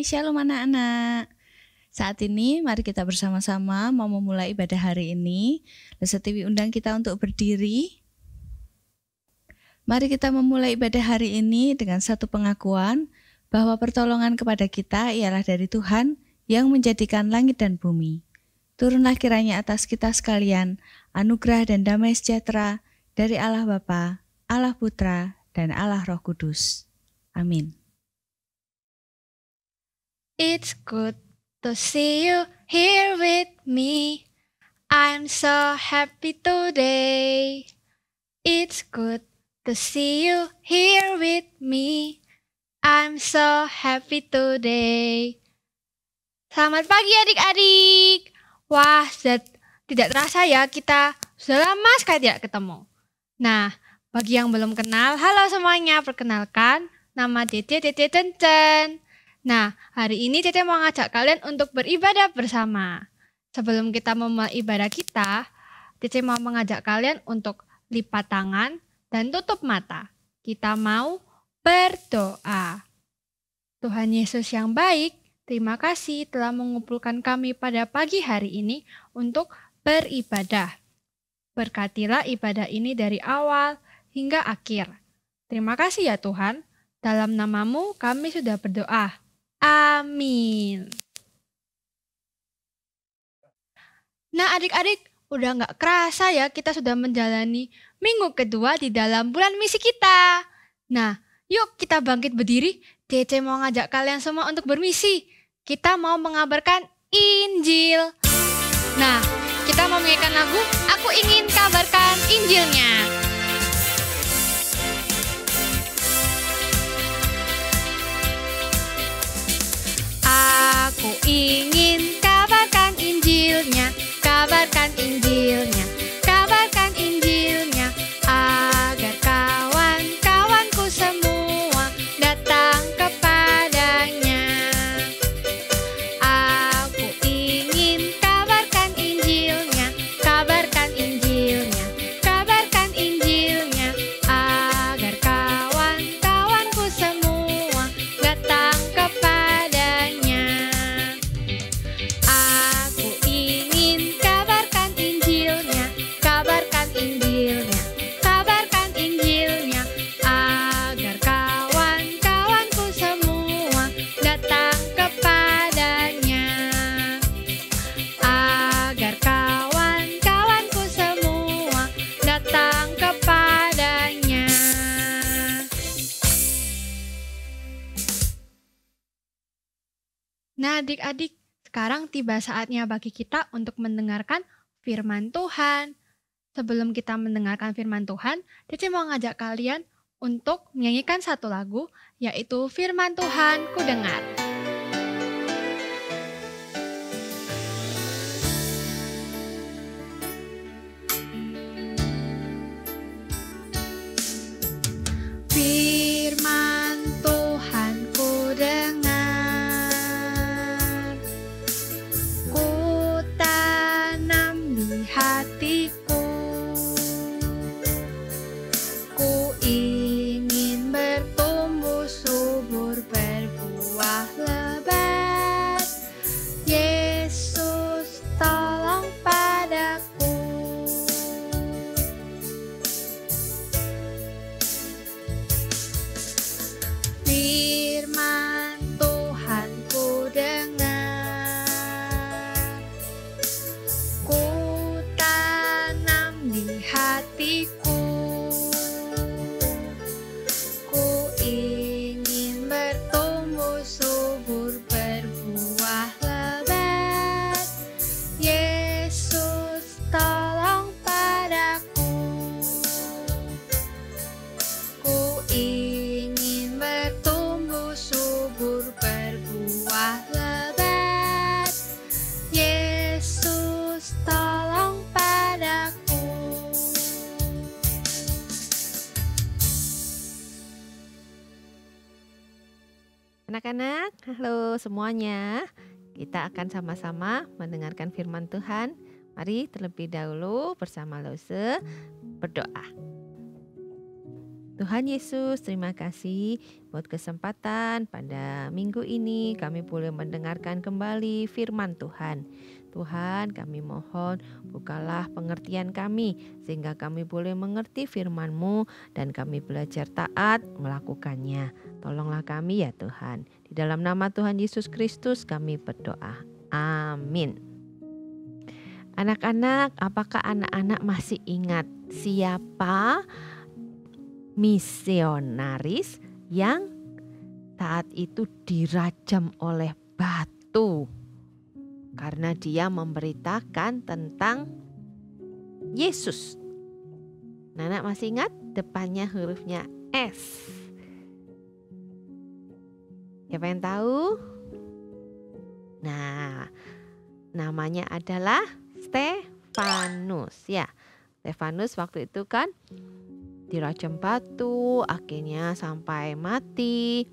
Shalom anak-anak. Saat ini mari kita bersama-sama mau memulai ibadah hari ini. Lesetiwi undang kita untuk berdiri. Mari kita memulai ibadah hari ini dengan satu pengakuan bahwa pertolongan kepada kita ialah dari Tuhan yang menjadikan langit dan bumi. Turunlah kiranya atas kita sekalian anugerah dan damai sejahtera dari Allah Bapa, Allah Putra, dan Allah Roh Kudus. Amin. It's good to see you here with me. I'm so happy today. It's good to see you here with me. I'm so happy today. Selamat pagi adik-adik. Wah, tidak terasa ya kita sudah lama sekali tidak ketemu. Nah, bagi yang belum kenal, halo semuanya, perkenalkan nama Cece Cencen. Nah, hari ini Cece mau ngajak kalian untuk beribadah bersama. Sebelum kita memulai ibadah kita, Cece mau mengajak kalian untuk lipat tangan dan tutup mata. Kita mau berdoa. Tuhan Yesus yang baik, terima kasih telah mengumpulkan kami pada pagi hari ini untuk beribadah. Berkatilah ibadah ini dari awal hingga akhir. Terima kasih ya Tuhan, dalam nama-Mu kami sudah berdoa. Amin. Nah adik-adik, udah gak kerasa ya kita sudah menjalani minggu kedua di dalam bulan misi kita. Nah, yuk kita bangkit berdiri. Cece mau ngajak kalian semua untuk bermisi. Kita mau mengabarkan Injil. Nah, kita mau menyanyikan lagu Aku Ingin Kabarkan Injilnya. Aku ingin kabarkan Injilnya, kabarkan Injilnya, kabarkan Injilnya, agar kawan-kawanku semua datang kepadanya. Aku ingin kabarkan Injilnya, kabarkan Injilnya, kabarkan Injilnya, agar kawan-kawanku semua datang kepadanya. Nah adik-adik, sekarang tiba saatnya bagi kita untuk mendengarkan firman Tuhan. Sebelum kita mendengarkan firman Tuhan, Cece mau ngajak kalian untuk menyanyikan satu lagu, yaitu Firman Tuhan Ku Dengar. Firman Tuhan ku dengar, ku tanam di hatiku, ku ingin bertumbuh subur berbuah lebat. Yesus tolong padaku. Firman Tuhan ku dengar, ku tanam di hatiku, ku ingin bertumbuh subur berbuah lebat. Yesus tolong padaku, ku ingin bertumbuh subur berbuah lebat. Yesus tolong padaku. Anak-anak, halo semuanya. Kita akan sama-sama mendengarkan firman Tuhan. Mari terlebih dahulu bersama Lose berdoa. Tuhan Yesus, terima kasih buat kesempatan pada minggu ini kami boleh mendengarkan kembali firman Tuhan. Tuhan, kami mohon bukalah pengertian kami sehingga kami boleh mengerti firman-Mu dan kami belajar taat melakukannya. Tolonglah kami ya Tuhan. Di dalam nama Tuhan Yesus Kristus kami berdoa. Amin. Anak-anak, apakah anak-anak masih ingat siapa misionaris yang saat itu dirajam oleh batu karena dia memberitakan tentang Yesus? Anak masih ingat depannya hurufnya S? Siapa yang tahu? Nah, namanya adalah Stefanus ya. Stefanus waktu itu kan dirajam batu, akhirnya sampai mati.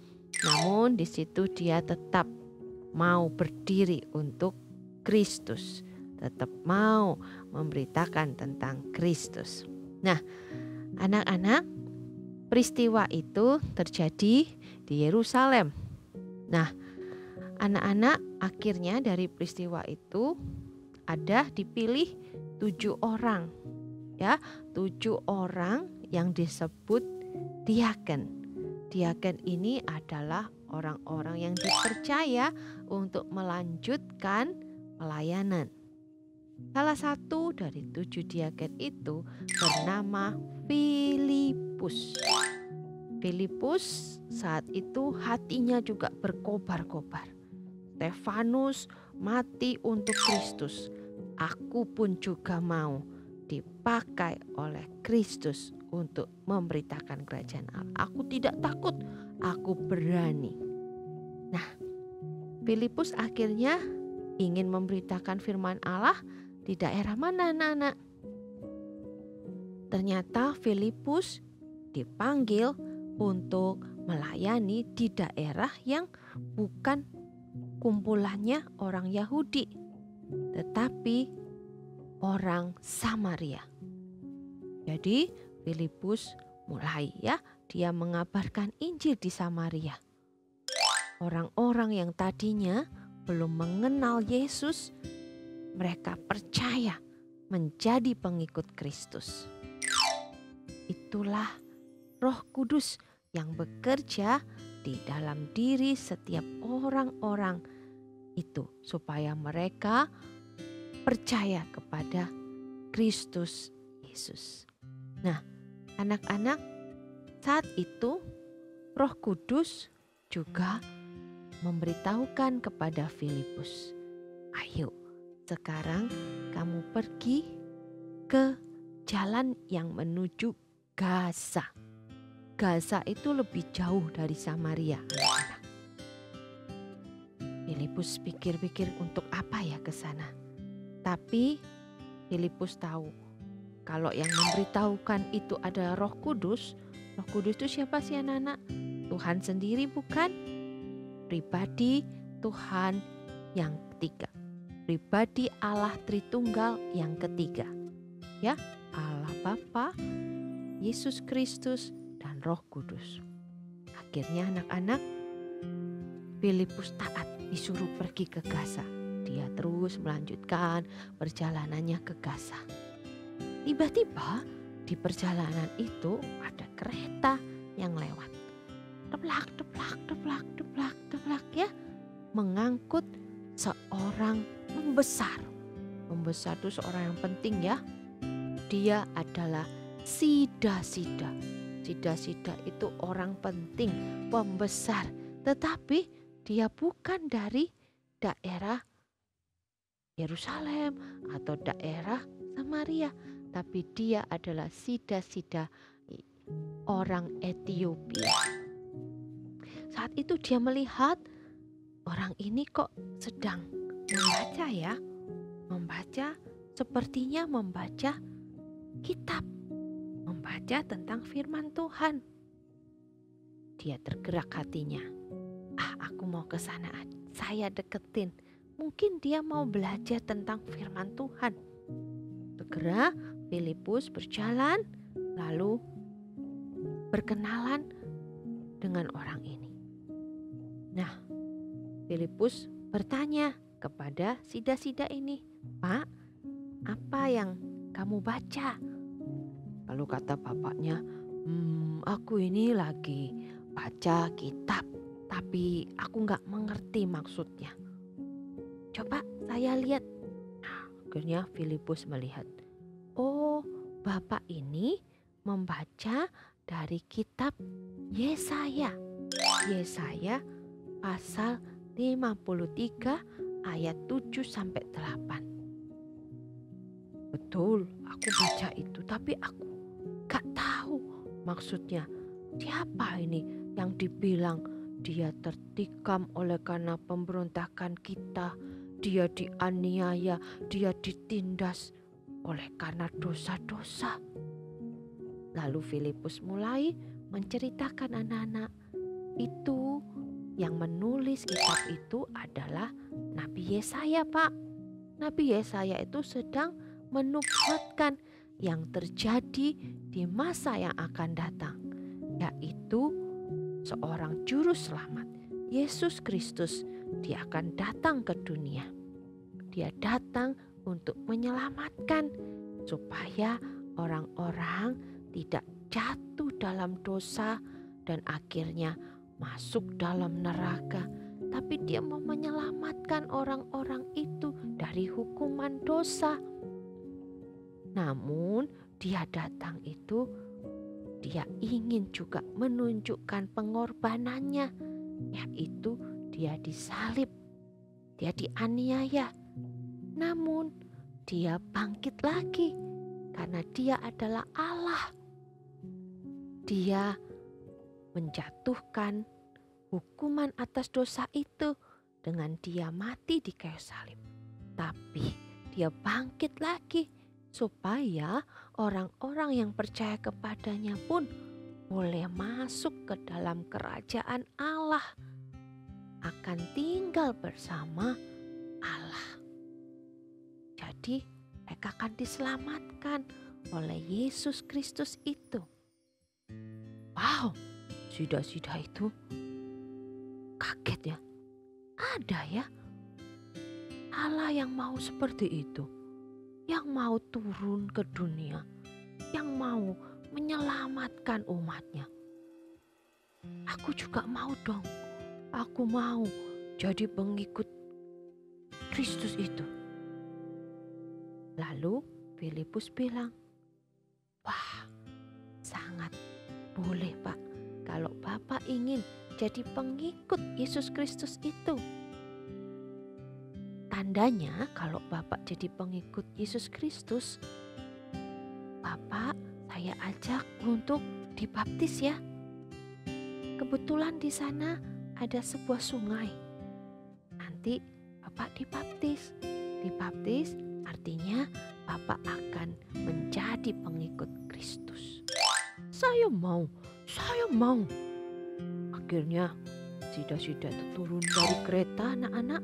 Namun di situ dia tetap mau berdiri untuk Kristus, tetap mau memberitakan tentang Kristus. Nah, anak-anak, peristiwa itu terjadi di Yerusalem. Nah, anak-anak akhirnya dari peristiwa itu ada dipilih 7 orang. Ya, 7 orang yang disebut diaken. Diaken ini adalah orang-orang yang dipercaya untuk melanjutkan pelayanan. Salah satu dari 7 diaken itu bernama Filipus. Filipus saat itu hatinya juga berkobar-kobar. Stefanus mati untuk Kristus. Aku pun juga mau dipakai oleh Kristus untuk memberitakan kerajaan Allah. Aku tidak takut, aku berani. Nah, Filipus akhirnya ingin memberitakan firman Allah di daerah mana anak-anak? Ternyata Filipus dipanggil untuk melayani di daerah yang bukan kumpulannya orang Yahudi, tetapi orang Samaria. Jadi Filipus mulai dia mengabarkan Injil di Samaria. Orang-orang yang tadinya belum mengenal Yesus, mereka percaya menjadi pengikut Kristus. Itulah Roh Kudus yang bekerja di dalam diri setiap orang-orang itu supaya mereka percaya kepada Kristus Yesus. Nah, anak-anak, saat itu Roh Kudus juga memberitahukan kepada Filipus, ayo sekarang kamu pergi ke jalan yang menuju Gaza. Gaza itu lebih jauh dari Samaria, anak-anak. Filipus pikir-pikir untuk apa ya ke sana. Tapi Filipus tahu kalau yang memberitahukan itu adalah Roh Kudus. Roh Kudus itu siapa sih anak-anak? Tuhan sendiri bukan? Pribadi Tuhan yang ketiga. Pribadi Allah Tritunggal yang ketiga. Ya, Allah Bapa, Yesus Kristus, dan Roh Kudus. Akhirnya anak-anak, Filipus taat disuruh pergi ke Gaza. Dia terus melanjutkan perjalanannya ke Gaza. Tiba-tiba di perjalanan itu ada kereta yang lewat. Deplak, deplak, deplak, deplak, deplak ya. Mengangkut seorang pembesar. Pembesar itu seorang yang penting ya. Dia adalah Sida-Sida. Sida-Sida itu orang penting, pembesar. Tetapi dia bukan dari daerah Yerusalem atau daerah Samaria. Tapi dia adalah Sida-Sida, orang Ethiopia. Saat itu dia melihat orang ini kok sedang membaca ya. Membaca, sepertinya membaca kitab. Membaca tentang firman Tuhan. Dia tergerak hatinya. Aku mau ke sana, saya deketin. Mungkin dia mau belajar tentang firman Tuhan. Segera Filipus berjalan, lalu berkenalan dengan orang ini. Nah, Filipus bertanya kepada sida-sida ini, "Pak, apa yang kamu baca?" Lalu kata bapaknya, "Aku ini lagi baca kitab, tapi aku gak mengerti maksudnya. Coba saya lihat." Nah, akhirnya Filipus melihat, oh, bapak ini membaca dari kitab Yesaya. Yesaya pasal 53 ayat 7 sampai 8. Betul, aku baca itu, tapi aku gak tahu maksudnya. Siapa ini yang dibilang dia tertikam oleh karena pemberontakan kita, dia dianiaya, dia ditindas oleh karena dosa-dosa. Lalu Filipus mulai menceritakan anak-anak, itu yang menulis kitab itu adalah Nabi Yesaya, Pak. Nabi Yesaya itu sedang menubuatkan yang terjadi di masa yang akan datang, yaitu seorang juru selamat, Yesus Kristus. Dia akan datang ke dunia. Dia datang untuk menyelamatkan supaya orang-orang tidak jatuh dalam dosa dan akhirnya masuk dalam neraka. Tapi dia mau menyelamatkan orang-orang itu dari hukuman dosa. Namun dia datang itu, dia ingin juga menunjukkan pengorbanannya, yaitu dia disalib, dia dianiaya. Namun dia bangkit lagi karena dia adalah Allah. Dia menjatuhkan hukuman atas dosa itu dengan dia mati di kayu salib. Tapi dia bangkit lagi supaya orang-orang yang percaya kepadanya pun boleh masuk ke dalam kerajaan Allah, akan tinggal bersama Allah. Jadi mereka akan diselamatkan oleh Yesus Kristus itu. Wow, sida-sida itu kaget ya. Ada ya Allah yang mau seperti itu, yang mau turun ke dunia, yang mau menyelamatkan umatnya. Aku juga mau dong. Aku mau jadi pengikut Kristus itu. Lalu Filipus bilang, wah, sangat boleh Pak, kalau Bapak ingin jadi pengikut Yesus Kristus itu. Tandanya kalau Bapak jadi pengikut Yesus Kristus, Bapak saya ajak untuk dibaptis ya. Kebetulan di sana ada sebuah sungai. Nanti Bapak dibaptis. Dibaptis artinya Bapak akan menjadi pengikut Kristus. Saya mau. Akhirnya sida-sida itu turun dari kereta anak-anak,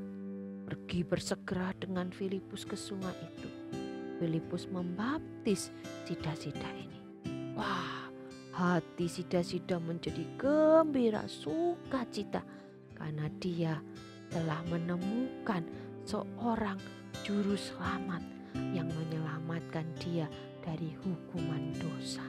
pergi bersegera dengan Filipus ke sungai itu. Filipus membaptis sida-sida ini. Wah, hati sida-sida menjadi gembira, sukacita karena dia telah menemukan seorang juru selamat yang menyelamatkan dia dari hukuman dosa.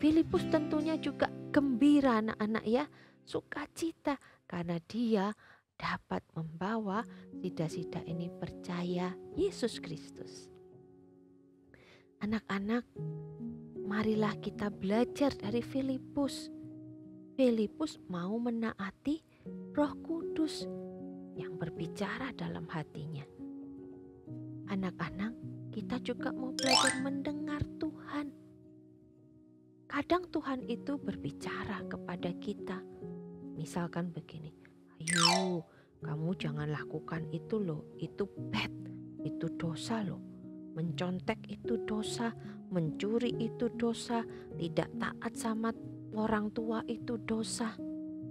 Filipus tentunya juga gembira anak-anak ya, sukacita karena dia dapat membawa sida-sida ini percaya Yesus Kristus. Anak-anak, marilah kita belajar dari Filipus. Filipus mau menaati Roh Kudus yang berbicara dalam hatinya. Anak-anak, kita juga mau belajar mendengar Tuhan. Kadang Tuhan itu berbicara kepada kita. Misalkan begini, ayo kamu jangan lakukan itu loh, itu bad, itu dosa loh. Mencontek itu dosa, mencuri itu dosa, tidak taat sama orang tua itu dosa.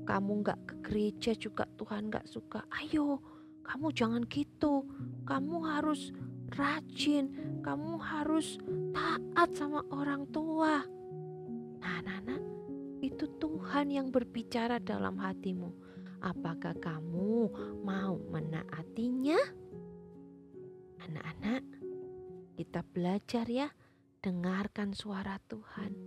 Kamu gak ke gereja juga Tuhan gak suka. Ayo, kamu jangan gitu. Kamu harus rajin, kamu harus taat sama orang tua. Nah, anak-anak, itu Tuhan yang berbicara dalam hatimu. Apakah kamu mau menaatinya? Anak-anak, kita belajar ya, dengarkan suara Tuhan.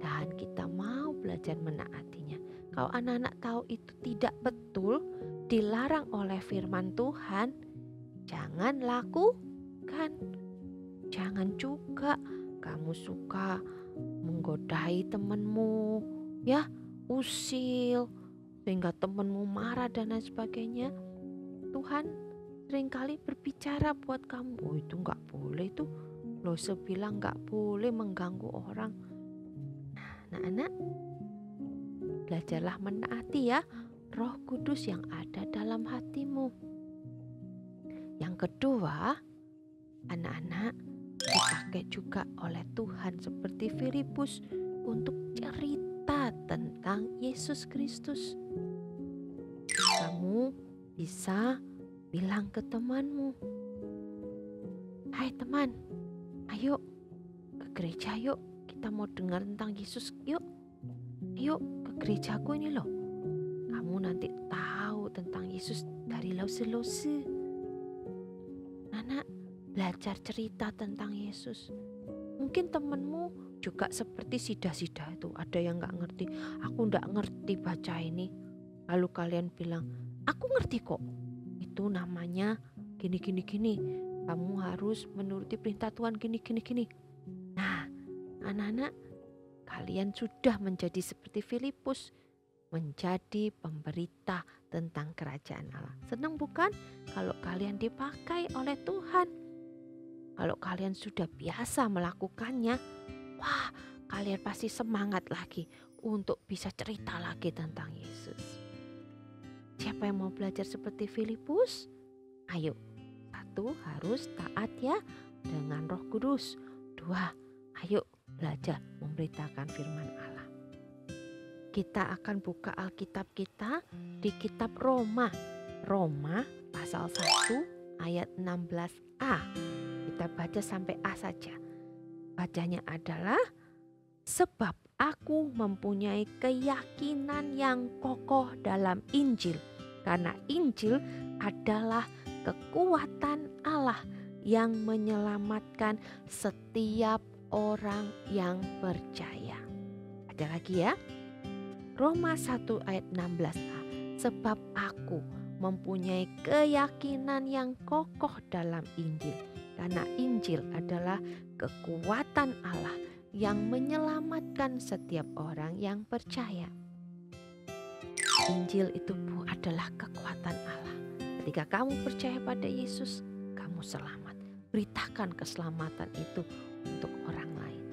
Dan kita mau belajar menaatinya. Kalau anak-anak tahu itu tidak betul, dilarang oleh firman Tuhan, jangan lakukan. Jangan juga kamu suka menggodai temanmu, ya, usil, sehingga temanmu marah dan lain sebagainya. Tuhan seringkali berbicara buat kamu, oh itu gak boleh tuh, loh sebilang gak boleh mengganggu orang. Nah, anak-anak, belajarlah menaati ya Roh Kudus yang ada dalam hatimu. Yang kedua, anak-anak, dipakai juga oleh Tuhan seperti Filipus untuk cerita tentang Yesus Kristus. Kamu bisa bilang ke temanmu, hai teman, ayo ke gereja yuk, kita mau dengar tentang Yesus yuk. Yuk ke gerejaku ini loh, kamu nanti tahu tentang Yesus dari lause-lause. Anak, belajar cerita tentang Yesus. Mungkin temanmu juga seperti Sida-Sida itu, ada yang gak ngerti, aku gak ngerti baca ini. Lalu kalian bilang, aku ngerti kok, itu namanya gini. Kamu harus menuruti perintah Tuhan gini. Nah, anak-anak, kalian sudah menjadi seperti Filipus, menjadi pemberita tentang kerajaan Allah. Senang bukan kalau kalian dipakai oleh Tuhan? Kalau kalian sudah biasa melakukannya, wah, kalian pasti semangat lagi untuk bisa cerita lagi tentang Yesus. Siapa yang mau belajar seperti Filipus? Ayo, 1, harus taat ya dengan Roh Kudus. 2, ayo belajar memberitakan firman Allah. Kita akan buka Alkitab kita di kitab Roma pasal 1 ayat 16a. Kita baca sampai A saja. Bacanya adalah, sebab aku mempunyai keyakinan yang kokoh dalam Injil, karena Injil adalah kekuatan Allah yang menyelamatkan setiap orang yang percaya. Ada lagi ya. Roma 1 ayat 16a. Sebab aku mempunyai keyakinan yang kokoh dalam Injil, karena Injil adalah kekuatan Allah yang menyelamatkan setiap orang yang percaya. Injil itu adalah kekuatan Allah. Ketika kamu percaya pada Yesus, kamu selamat. Beritakan keselamatan itu untuk orang lain.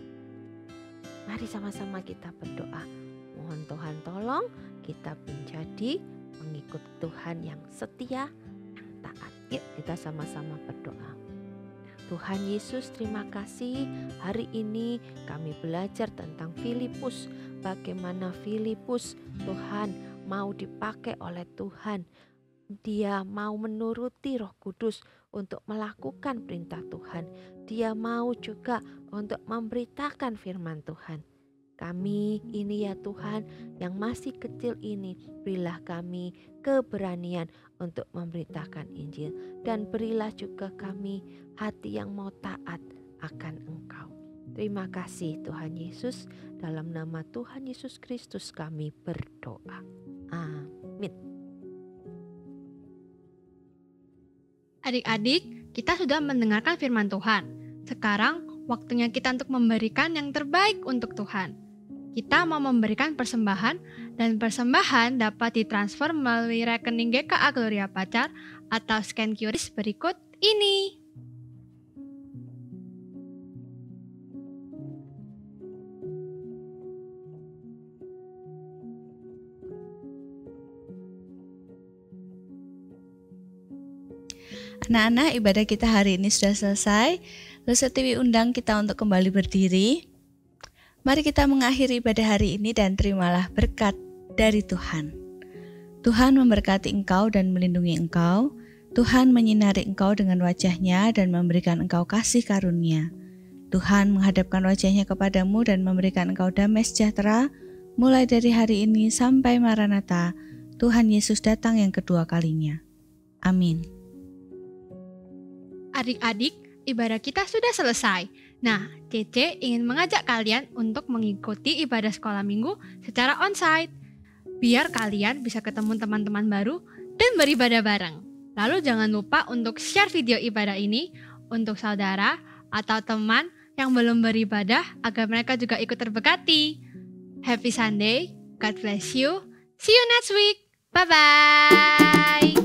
Mari sama-sama kita berdoa. Mohon Tuhan tolong kita menjadi pengikut Tuhan yang setia, yang taat. Yuk kita sama-sama berdoa. Tuhan Yesus, terima kasih hari ini kami belajar tentang Filipus. Bagaimana Filipus, Tuhan, mau dipakai oleh Tuhan. Dia mau menuruti Roh Kudus untuk melakukan perintah Tuhan. Dia mau juga untuk memberitakan firman Tuhan. Kami ini ya Tuhan yang masih kecil ini, berilah kami keberanian untuk memberitakan Injil. Dan berilah juga kami hati yang mau taat akan Engkau. Terima kasih Tuhan Yesus, dalam nama Tuhan Yesus Kristus kami berdoa. Amin. Adik-adik, kita sudah mendengarkan firman Tuhan. Sekarang waktunya kita untuk memberikan yang terbaik untuk Tuhan. Kita mau memberikan persembahan, dan persembahan dapat ditransfer melalui rekening GKA Gloria Pacar atau scan QRIS berikut ini. Anak-anak, ibadah kita hari ini sudah selesai. Luse-TV undang kita untuk kembali berdiri. Mari kita mengakhiri ibadah hari ini dan terimalah berkat dari Tuhan. Tuhan memberkati engkau dan melindungi engkau. Tuhan menyinari engkau dengan wajah-Nya dan memberikan engkau kasih karunia. Tuhan menghadapkan wajahnya kepadamu dan memberikan engkau damai sejahtera, mulai dari hari ini sampai Maranatha, Tuhan Yesus datang yang kedua kalinya. Amin. Adik-adik, ibadah kita sudah selesai. Nah, Cece ingin mengajak kalian untuk mengikuti ibadah sekolah minggu secara onsite. Biar kalian bisa ketemu teman-teman baru dan beribadah bareng. Lalu jangan lupa untuk share video ibadah ini untuk saudara atau teman yang belum beribadah agar mereka juga ikut terberkati. Happy Sunday, God bless you. See you next week. Bye-bye.